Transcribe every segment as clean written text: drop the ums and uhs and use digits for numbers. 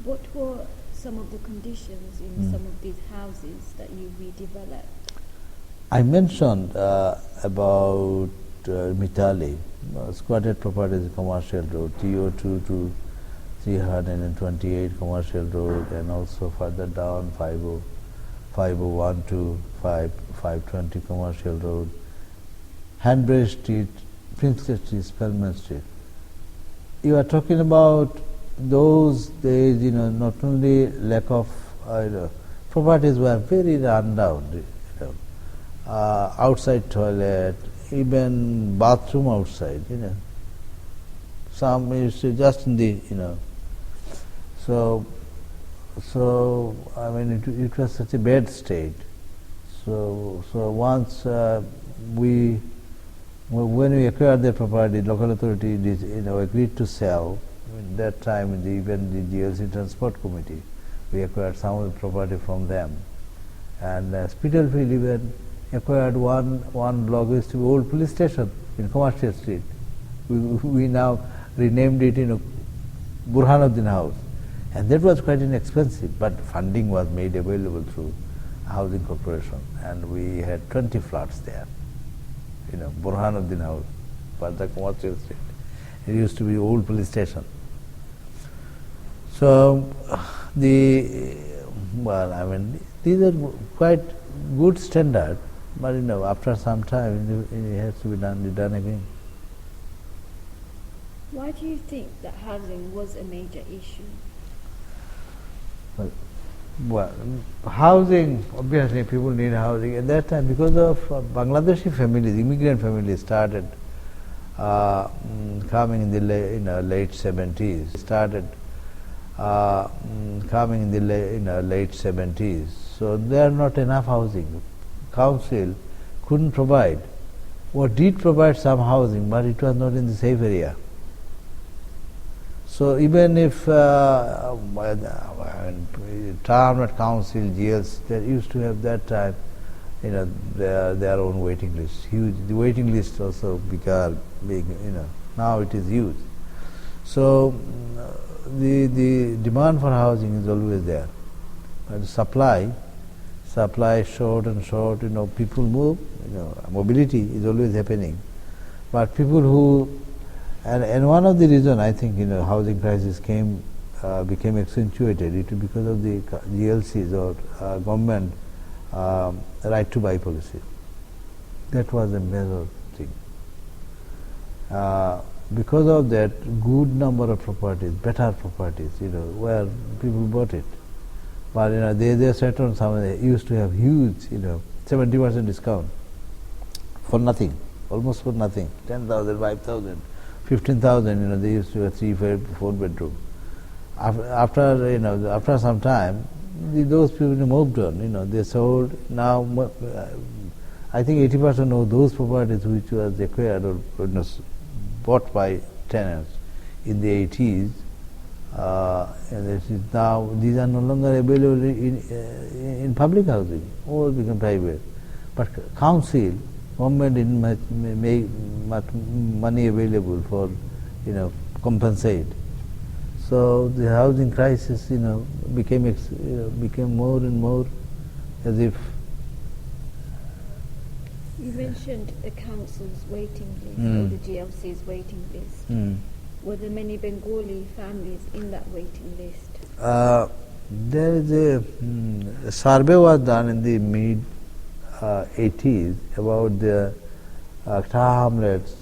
What were some of the conditions in some of these houses that you redeveloped? I mentioned about Mitali, squatted properties commercial road, TO2 to 328 commercial road, and also further down 501 to 520 commercial road, Hanbury Street, Princess Street, Spelman Street. You are talking about those days, not only lack of properties were very run down, outside toilet, even bathroom outside, some used to just in the, so I mean it was such a bad state. So once when we acquired the property, local authority agreed to sell. At that time, even the GLC Transport Committee, we acquired some of the property from them, and Spitalfields even acquired one block used to be old police station in Commercial Street. We now renamed it Burhanuddin House, and that was quite inexpensive, but funding was made available through Housing Corporation, and we had 20 flats there. Burhanuddin House, for the Commercial Street. It used to be old police station. So these are quite good standard, but after some time it has to be done again. Why do you think that housing was a major issue? Well, housing, obviously people need housing. At that time, because of Bangladeshi families, immigrant families started coming in the late 70s. So there are not enough housing. Council couldn't provide, or did provide some housing, but it was not in the safe area. So even if Hamlet Council, GLs, they used to have that time, their own waiting list, huge. The waiting list also became big. Now it is huge. So the demand for housing is always there, but supply short and short. People move. Mobility is always happening, but people who and one of the reason I think housing crisis became accentuated because of the GLCs or government right to buy policy. That was a major thing. Because of that, good number of properties, better properties, where people bought it. But they sat on some. They used to have huge, 70% discount for nothing, almost for nothing. 10,000, 5,000, 15,000. They used to have 3, 4 bedroom. After some time, those people moved on. They sold. Now, I think 80% of those properties which was acquired or bought by tenants in the 80s, and now these are no longer available in public housing. All become private. But council, government didn't make much money available for compensate. So the housing crisis became more and more as if. You mentioned the council's waiting list or the GLC's waiting list. Were there many Bengali families in that waiting list? There is a survey was done in the mid 80s about the Hamlets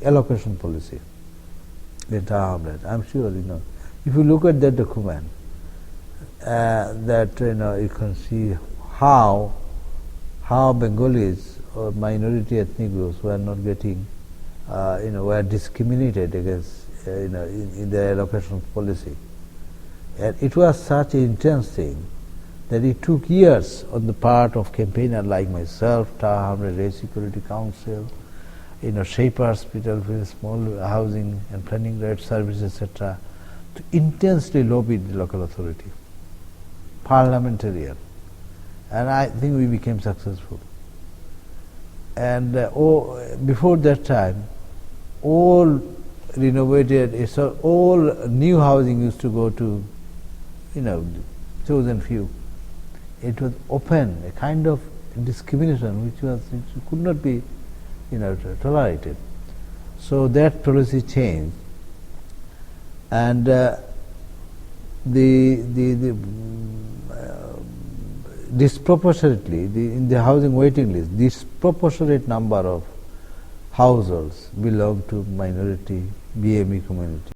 allocation policy. The Hamlet. I'm sure if you look at that document, that you can see how Bengalis or minority ethnic groups were not getting, were discriminated against, in the allocation policy. And it was such an intense thing that it took years on the part of campaigner like myself, Hamlet Race Security Council, Shapers, Spitalfields, Small Housing and Planning Rights Service, etc., to intensely lobby the local authority, parliamentarian. And I think we became successful. And before that time, all renovated, all new housing used to go to chosen few. It was open, a kind of discrimination which could not be tolerated. So that policy changed, and disproportionately in the housing waiting list, disproportionate number of households belong to minority BME community.